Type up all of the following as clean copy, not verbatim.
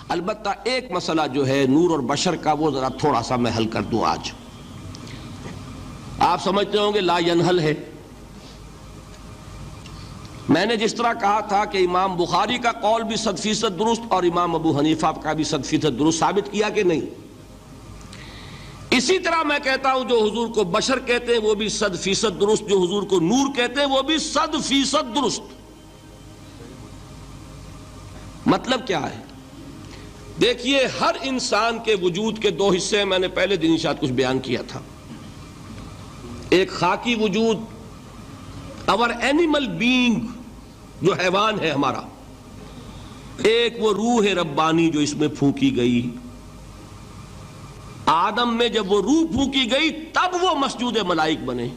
البتہ ایک مسئلہ جو ہے نور اور بشر کا وہ ذرا تھوڑا سا میں حل کر دوں آج. آپ سمجھتے ہوں گے لا ینحل ہے. میں نے جس طرح کہا تھا کہ امام بخاری کا قول بھی 100% درست اور امام ابو حنیفہ کا بھی 100% درست ثابت کیا کہ نہیں. اسی طرح میں کہتا ہوں جو حضور کو بشر کہتے ہیں وہ بھی 100% درست، جو حضور کو نور کہتے ہیں وہ بھی 100% درست. مطلب کیا ہے؟ دیکھیے ہر انسان کے وجود کے دو حصے ہیں. میں نے پہلے دن شاید کچھ بیان کیا تھا. ایک خاکی وجود، اور اینیمل بینگ جو حیوان ہے ہمارا. ایک وہ روح ربانی جو اس میں پھونکی گئی. آدم میں جب وہ روح پھونکی گئی تب وہ مسجود ملائک بنے.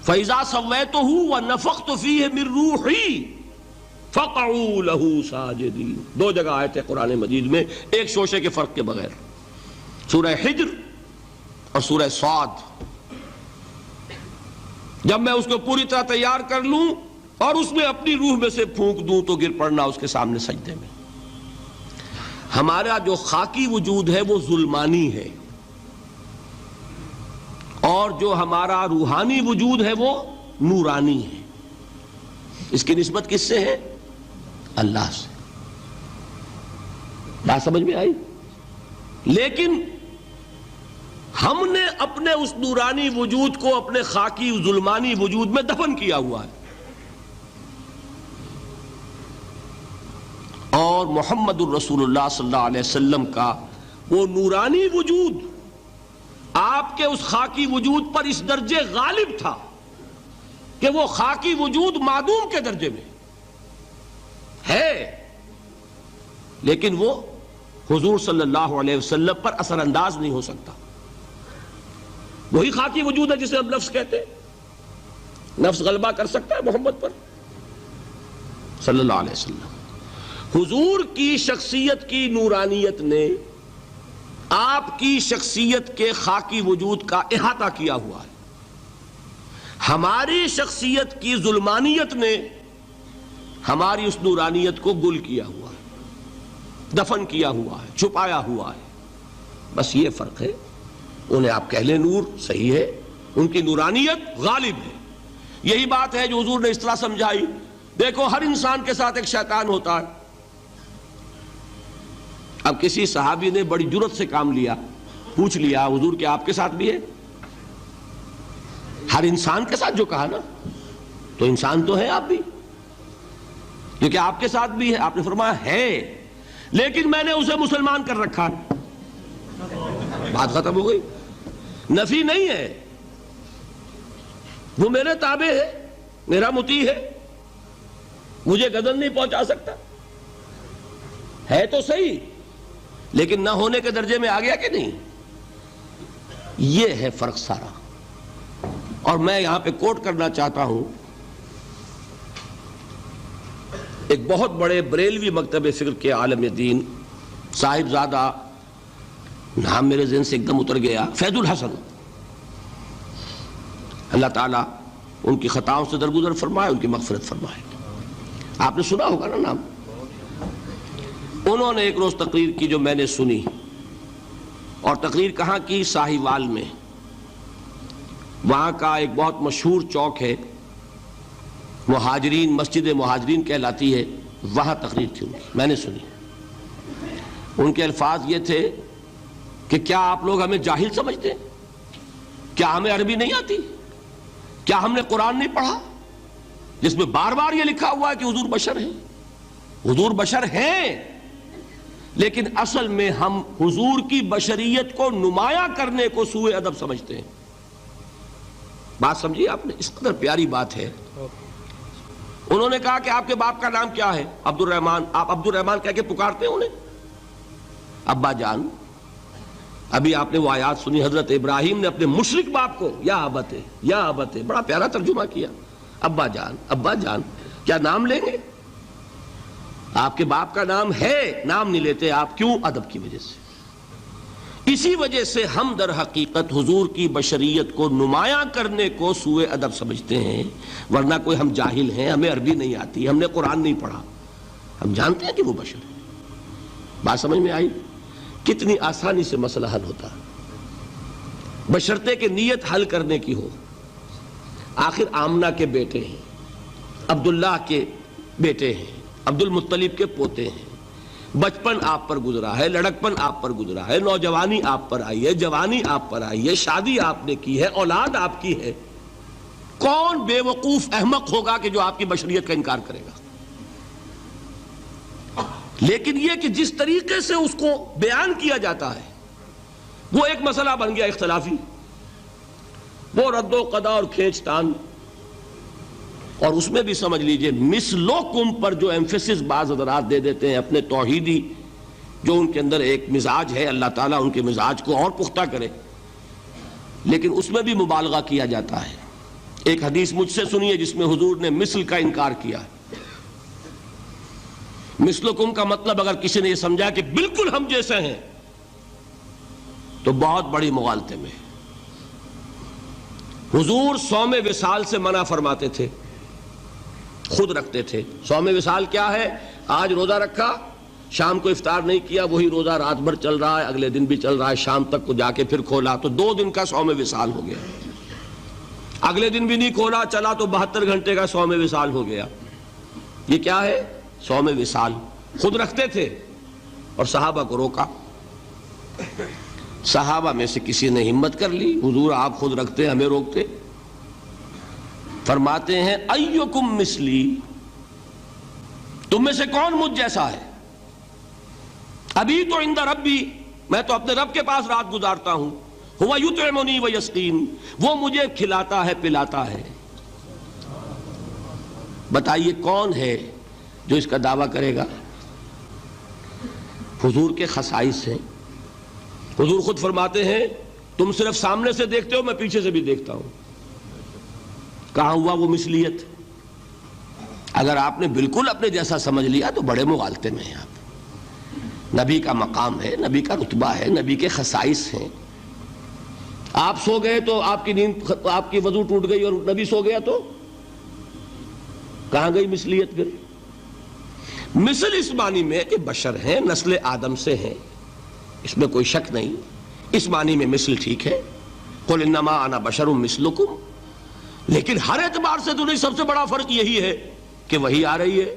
فَإِذَا سَوَّيْتُهُ وَنَفَخْتُ فِيهِ مِن رُوحِي فَقَعُوا لَهُ سَاجِدِينَ. دو جگہ آیت ہے قرآن مجید میں ایک شوشے کے فرق کے بغیر، سورہ حجر اور سورہ صاد. جب میں اس کو پوری طرح تیار کر لوں اور اس میں اپنی روح میں سے پھونک دوں تو گر پڑنا اس کے سامنے سجدے میں. ہمارا جو خاکی وجود ہے وہ ظلمانی ہے، اور جو ہمارا روحانی وجود ہے وہ نورانی ہے. اس کی نسبت کس سے ہے؟ اللہ سے. بات سمجھ میں آئی؟ لیکن ہم نے اپنے اس نورانی وجود کو اپنے خاکی ظلمانی وجود میں دفن کیا ہوا ہے. اور محمد الرسول اللہ صلی اللہ علیہ وسلم کا وہ نورانی وجود آپ کے اس خاکی وجود پر اس درجے غالب تھا کہ وہ خاکی وجود معدوم کے درجے میں ہے، لیکن وہ حضور صلی اللہ علیہ وسلم پر اثر انداز نہیں ہو سکتا. وہی خاکی وجود ہے جسے ہم نفس کہتے ہیں. نفس غلبہ کر سکتا ہے محمد پر صلی اللہ علیہ وسلم. حضور کی شخصیت کی نورانیت نے آپ کی شخصیت کے خاکی وجود کا احاطہ کیا ہوا ہے. ہماری شخصیت کی ظلمانیت نے ہماری اس نورانیت کو گل کیا ہوا ہے، دفن کیا ہوا ہے، چھپایا ہوا ہے. بس یہ فرق ہے. انہیں آپ کہہ لیں نور، صحیح ہے، ان کی نورانیت غالب ہے. یہی بات ہے جو حضور نے اس طرح سمجھائی. دیکھو ہر انسان کے ساتھ ایک شیطان ہوتا ہے. اب کسی صحابی نے بڑی جرت سے کام لیا، پوچھ لیا حضور کہ آپ کے ساتھ بھی ہے؟ ہر انسان کے ساتھ جو کہا نا، تو انسان تو ہے آپ بھی، کیونکہ آپ کے ساتھ بھی ہے. آپ نے فرمایا ہے، لیکن میں نے اسے مسلمان کر رکھا. بات ختم ہو گئی. نفی نہیں ہے، وہ میرے تابع ہے، میرا مطیع ہے، مجھے گدن نہیں پہنچا سکتا. ہے تو صحیح، لیکن نہ ہونے کے درجے میں آ گیا کہ نہیں. یہ ہے فرق سارا. اور میں یہاں پہ کوٹ کرنا چاہتا ہوں ایک بہت بڑے بریلوی مکتب فکر کے عالم دین، صاحب زادہ، نام میرے ذہن سے ایک دم اتر گیا، فیض الحسن. اللہ تعالیٰ ان کی خطاؤں سے درگزر فرمائے، ان کی مغفرت فرمائے. آپ نے سنا ہوگا نا نام. انہوں نے ایک روز تقریر کی جو میں نے سنی، اور تقریر کہاں کی؟ ساہیوال میں. وہاں کا ایک بہت مشہور چوک ہے، مہاجرین، مسجد مہاجرین کہلاتی ہے، وہاں تقریر تھی ان کی، میں نے سنی. ان کے الفاظ یہ تھے کہ کیا آپ لوگ ہمیں جاہل سمجھتے ہیں؟ کیا ہمیں عربی نہیں آتی؟ کیا ہم نے قرآن نہیں پڑھا جس میں بار بار یہ لکھا ہوا ہے کہ حضور بشر ہیں؟ حضور بشر ہیں، لیکن اصل میں ہم حضور کی بشریت کو نمایاں کرنے کو سوء ادب سمجھتے ہیں. بات سمجھیے آپ نے، اس قدر پیاری بات ہے. انہوں نے کہا کہ آپ کے باپ کا نام کیا ہے؟ عبد الرحمن. آپ عبد الرحمن کہہ کے پکارتے ہیں انہیں؟ ابا جان. ابھی آپ نے وہ آیات سنی، حضرت ابراہیم نے اپنے مشرک باپ کو یا ابت، یا ابت، بڑا پیارا ترجمہ کیا. ابا جان، ابا جان، کیا نام لیں گے؟ آپ کے باپ کا نام ہے، نام نہیں لیتے آپ. کیوں؟ ادب کی وجہ سے. اسی وجہ سے ہم در حقیقت حضور کی بشریت کو نمایاں کرنے کو سوء ادب سمجھتے ہیں. ورنہ کوئی ہم جاہل ہیں، ہمیں عربی نہیں آتی، ہم نے قرآن نہیں پڑھا، ہم جانتے ہیں کہ وہ بشر ہے. بات سمجھ میں آئی؟ کتنی آسانی سے مسئلہ حل ہوتا ہے بشرطے کہ نیت حل کرنے کی ہو۔ آخر آمنہ کے بیٹے ہیں، عبداللہ کے بیٹے ہیں، عبد المطلب کے پوتے ہیں، بچپن آپ پر گزرا ہے، لڑکپن آپ پر گزرا ہے، نوجوانی آپ پر آئی ہے، جوانی آپ پر آئی ہے، شادی آپ نے کی ہے، اولاد آپ کی ہے۔ کون بے وقوف احمق ہوگا کہ جو آپ کی بشریت کا انکار کرے گا؟ لیکن یہ کہ جس طریقے سے اس کو بیان کیا جاتا ہے وہ ایک مسئلہ بن گیا اختلافی، وہ رد و قضا اور کھینچ تان، اور اس میں بھی سمجھ لیجئے مثلکم پر جو ایمفیسس بعض حضرات دے دیتے ہیں اپنے توحیدی جو ان کے اندر ایک مزاج ہے، اللہ تعالیٰ ان کے مزاج کو اور پختہ کرے، لیکن اس میں بھی مبالغہ کیا جاتا ہے۔ ایک حدیث مجھ سے سنیے جس میں حضور نے مثل کا انکار کیا ہے۔ مثلکم کا مطلب اگر کسی نے یہ سمجھا کہ بالکل ہم جیسے ہیں تو بہت بڑی مغالطے میں۔ حضور صوم وصال سے منع فرماتے تھے، خود رکھتے تھے۔ صوم وصال کیا ہے؟ آج روزہ رکھا، شام کو افطار نہیں کیا، وہی روزہ رات بھر چل رہا ہے، اگلے دن بھی چل رہا ہے، شام تک کو جا کے پھر کھولا تو 2 دن کا صوم وصال ہو گیا۔ اگلے دن بھی نہیں کھولا، چلا تو 72 گھنٹے کا صوم وصال ہو گیا۔ یہ کیا ہے؟ صوم وصال۔ خود رکھتے تھے اور صحابہ کو روکا۔ صحابہ میں سے کسی نے ہمت کر لی، حضور آپ خود رکھتے ہمیں روکتے؟ فرماتے ہیں ایکم مثلی، تم میں سے کون مجھ جیسا ہے؟ ابھی تو عند ربی، میں تو اپنے رب کے پاس رات گزارتا ہوں، ہوا یطعمنی ویسقین، وہ مجھے کھلاتا ہے پلاتا ہے۔ بتائیے کون ہے جو اس کا دعویٰ کرے گا؟ حضور کے خصائص ہیں۔ حضور خود فرماتے ہیں تم صرف سامنے سے دیکھتے ہو، میں پیچھے سے بھی دیکھتا ہوں۔ کہاں ہوا وہ مثلیت؟ اگر آپ نے بالکل اپنے جیسا سمجھ لیا تو بڑے مغالطے میں ہیں آپ۔ نبی کا مقام ہے، نبی کا رتبہ ہے، نبی کے خصائص ہیں۔ آپ سو گئے تو آپ کی نیند، آپ کی وضو ٹوٹ گئی اور نبی سو گیا تو کہاں گئی مثلیت؟ پھر مثل اس معنی میں کہ بشر ہیں، نسل آدم سے ہیں، اس میں کوئی شک نہیں، اس معنی میں مثل ٹھیک ہے، قل انما انا بشر مثلکم، لیکن ہر اعتبار سے تو نہیں۔ سب سے بڑا فرق یہی ہے کہ وہی آ رہی ہے،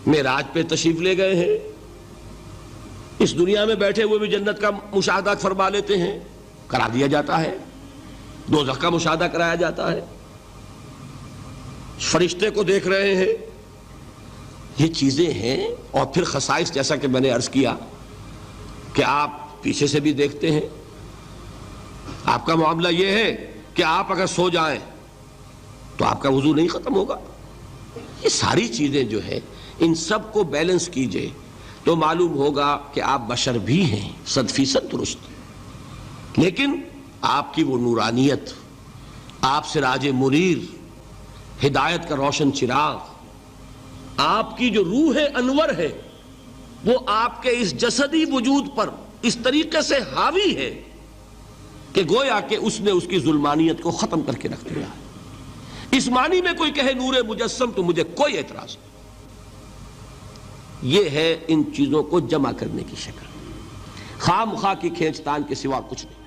معراج پہ تشریف لے گئے ہیں، اس دنیا میں بیٹھے ہوئے بھی جنت کا مشاہدہ فرما لیتے ہیں، کرا دیا جاتا ہے، دوزخ کا مشاہدہ کرایا جاتا ہے، فرشتے کو دیکھ رہے ہیں۔ یہ چیزیں ہیں، اور پھر خصائص جیسا کہ میں نے عرض کیا کہ آپ پیچھے سے بھی دیکھتے ہیں۔ آپ کا معاملہ یہ ہے کہ آپ اگر سو جائیں تو آپ کا وضو نہیں ختم ہوگا۔ یہ ساری چیزیں جو ہے ان سب کو بیلنس کیجئے تو معلوم ہوگا کہ آپ بشر بھی ہیں 100% درست، لیکن آپ کی وہ نورانیت، آپ سراج منیر، ہدایت کا روشن چراغ، آپ کی جو روح انور ہے وہ آپ کے اس جسدی وجود پر اس طریقے سے حاوی ہے کہ گویا کہ اس نے اس کی ظلمانیت کو ختم کر کے رکھ دیا ہے۔ اس معنی میں کوئی کہے نور مجسم تو مجھے کوئی اعتراض نہیں۔ یہ ہے ان چیزوں کو جمع کرنے کی شکل، خواہ مخواہ کی کھینچ تان کے سوا کچھ نہیں۔